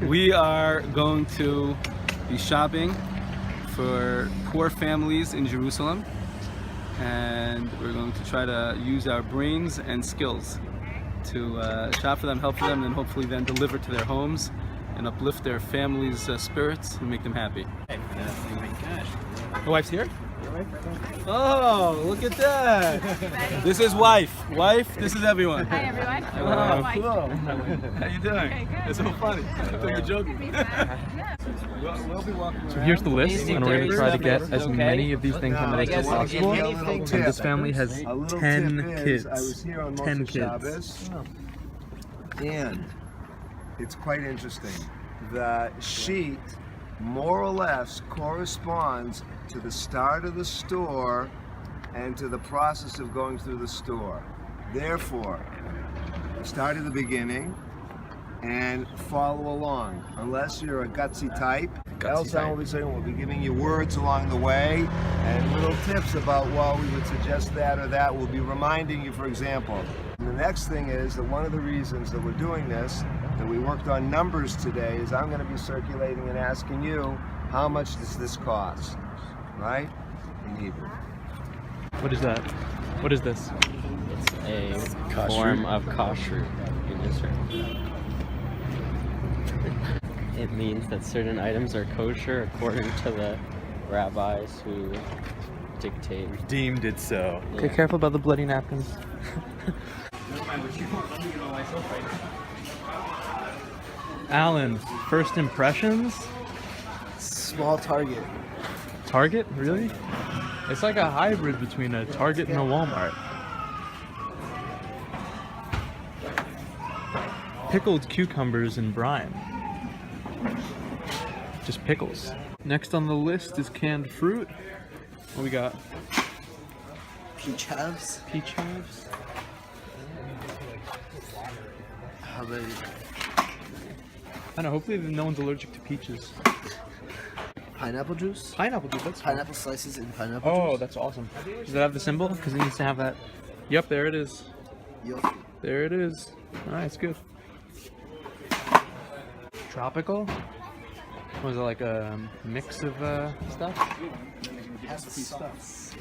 We are going to be shopping for poor families in Jerusalem, and we're going to try to use our brains and skills to shop for them, help them, and hopefully then deliver to their homes and uplift their families' spirits and make them happy. Oh my gosh. The wife's here? Oh, look at that! This is wife. Wife, this is everyone. Hi everyone. Hello. Hi. Cool. How you doing? Okay, good. It's so funny. I thought you were joking. We'll be walking So here's the list, and we're going to try to get as many of these things on the list as possible. And this family has 10 kids. I was here on 10 Moshe kids. Shabbos, and it's quite interesting. The sheet more or less corresponds to the start of the store and to the process of going through the store. Therefore, start at the beginning and follow along. Unless you're a gutsy type, else I will be saying we'll be giving you words along the way and little tips about, well, we would suggest that or that. We'll be reminding you, for example. And the next thing is that one of the reasons that we're doing this, that we worked on numbers today, is I'm going to be circulating and asking you, how much does this cost? Right? In Hebrew. What is that? What is this? It's a form of kashrut in Israel. It means that certain items are kosher according to the rabbis who dictate. Deemed it so. Okay, careful about the bloody napkins. Alan, first impressions? Small Target. Target? Really? It's like a hybrid between a Target and a Walmart. Pickled cucumbers and brine. Just pickles. Next on the list is canned fruit. What we got? Peach halves. Peach halves. How many? I don't know, hopefully no one's allergic to peaches. Pineapple juice. Pineapple juice, that's fine. Pineapple slices and pineapple Oh, juice. that's awesome. Does it have the symbol? Because it needs to have that. Yep, there it is. Yup. There it is. Alright, it's good. Tropical? Was it like a mix of stuff? Has the sauce.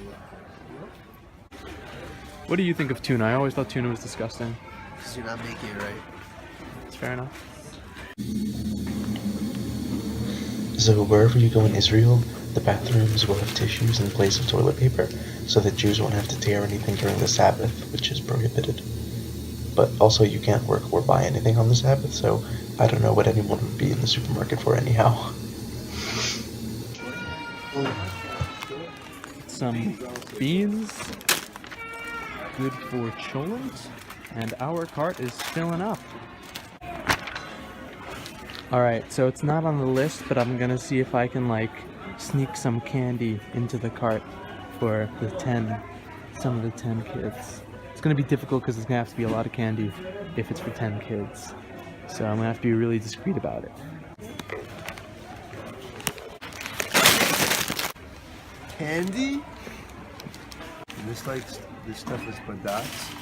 What do you think of tuna? I always thought tuna was disgusting. Because you're not making it right. It's fair enough. So wherever you go in Israel, the bathrooms will have tissues in place of toilet paper, so that Jews won't have to tear anything during the Sabbath, which is prohibited. But also you can't work or buy anything on the Sabbath, so I don't know what anyone would be in the supermarket for anyhow. Some beans. Good for cholent. And our cart is filling up. Alright, so it's not on the list, but I'm gonna see if I can like sneak some candy into the cart for the 10, some of the 10 kids. It's gonna be difficult because there's gonna have to be a lot of candy if it's for 10 kids. So I'm gonna have to be really discreet about it. Candy? This stuff is badats.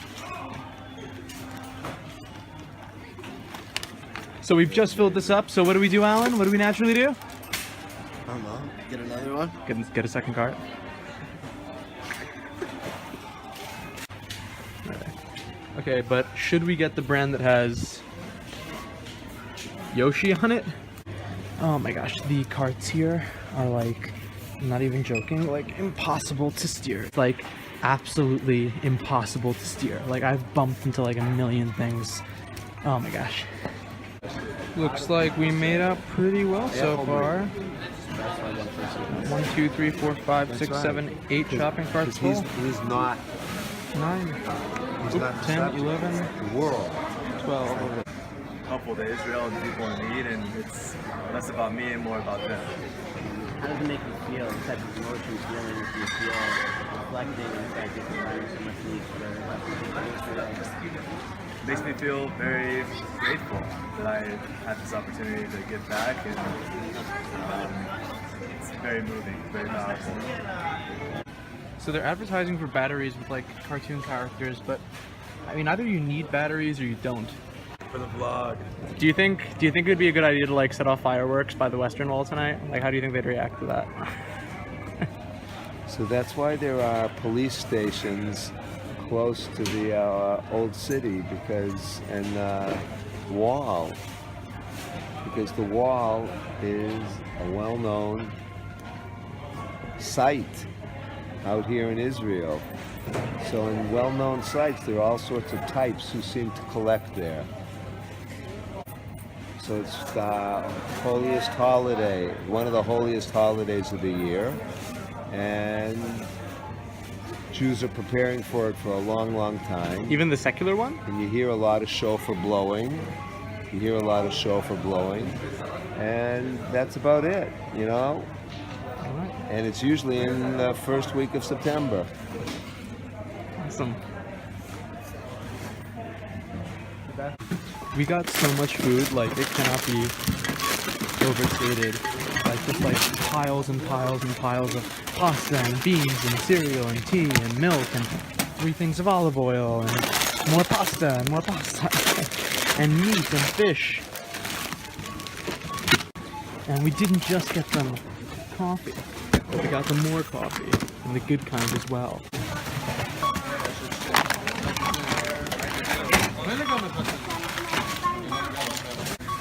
So we've just filled this up, so what do we do, Alan? What do we naturally do? I don't know. Get another one. Get a second cart. Okay, but should we get the brand that has Yoshi on it? Oh my gosh, the carts here are like, I'm not even joking, like impossible to steer. Like absolutely impossible to steer. Like I've bumped into like a million things. Oh my gosh. Looks like we made out pretty well so far. 1, 2, 3, 4, 5, 6, 7, 8 shopping carts full. He's not. 9, He's not 10, 11, the world. 12. Helpful to Israel and people in need, and it's less about me and more about them. How does it make you feel? What type of emotions, feelings do you feel reflecting inside this environment so much need for the It makes me feel very grateful that I had this opportunity to give back, and it's very moving, very powerful. So they're advertising for batteries with like cartoon characters, but I mean either you need batteries or you don't. for the vlog. Do you think it would be a good idea to like set off fireworks by the Western Wall tonight? Like, how do you think they'd react to that? So that's why there are police stations close to the old city and wall, because the wall is a well-known site out here in Israel. So in well-known sites, there are all sorts of types who seem to collect there. So it's the holiest holiday, one of the holiest holidays of the year, and Jews are preparing for it for a long, long time. Even the secular one? And you hear a lot of shofar blowing. And that's about it, you know? And it's usually in the first week of September. Awesome. We got so much food, like it cannot be overstated. Like just like piles and piles and piles of pasta and beans and cereal and tea and milk and 3 things of olive oil and more pasta and meat and fish. And we didn't just get them coffee, but we got them more coffee, and the good kind as well.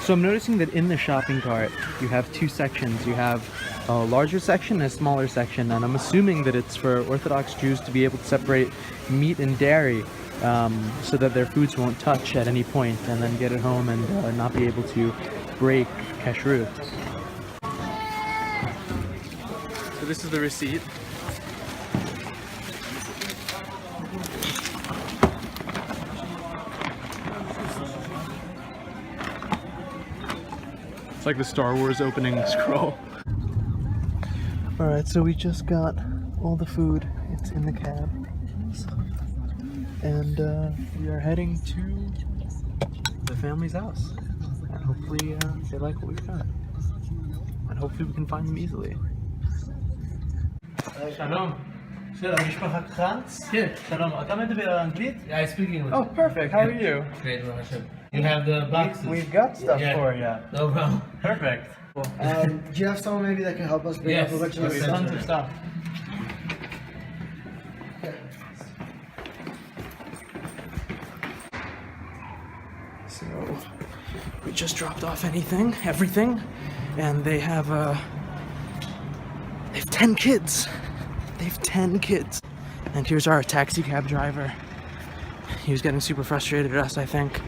So I'm noticing that in the shopping cart you have 2 sections. You have a larger section and a smaller section, and I'm assuming that it's for Orthodox Jews to be able to separate meat and dairy so that their foods won't touch at any point, and then get it home and not be able to break kashrut. So this is the receipt. It's like the Star Wars opening scroll. Alright, so we just got all the food. It's in the cab. And we are heading to the family's house. And hopefully they like what we've got. And hopefully we can find them easily. Shalom. Shalom, משפחת Kranz? Yeah. Shalom, אתה מדבר אנגלית? Yeah, I speak English. Oh, perfect. How are you? Great, Baruch Hashem. You have the boxes. We've got stuff Yeah. for you. No problem. Perfect. Do you have someone maybe that can help us bring Yes. up a bunch of There's tons of stuff. So we just dropped off everything, and they have 10 kids. They have 10 kids. And here's our taxi cab driver. He was getting super frustrated at us, I think,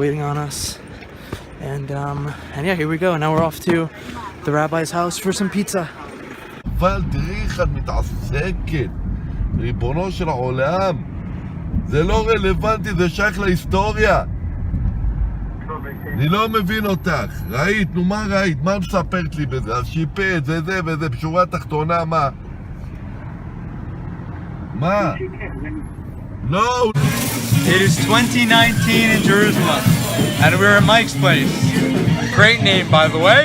waiting on us. And yeah, here we go. Now we're off to the rabbi's house for some pizza. אבל תראי איך את מתעסקת, ריבונו של העולם, זה לא רלוונטי, זה שייך להיסטוריה. אני לא מבין אותך. ראית, נו מה ראית? מה מספרת לי בזה? אז שיפט, זה וזה, בשורה התחתונה מה? מה? לא! It is 2019 in Jerusalem, and we're at Mike's place. Great name, by the way.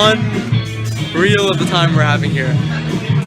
Unreal of the time we're having here.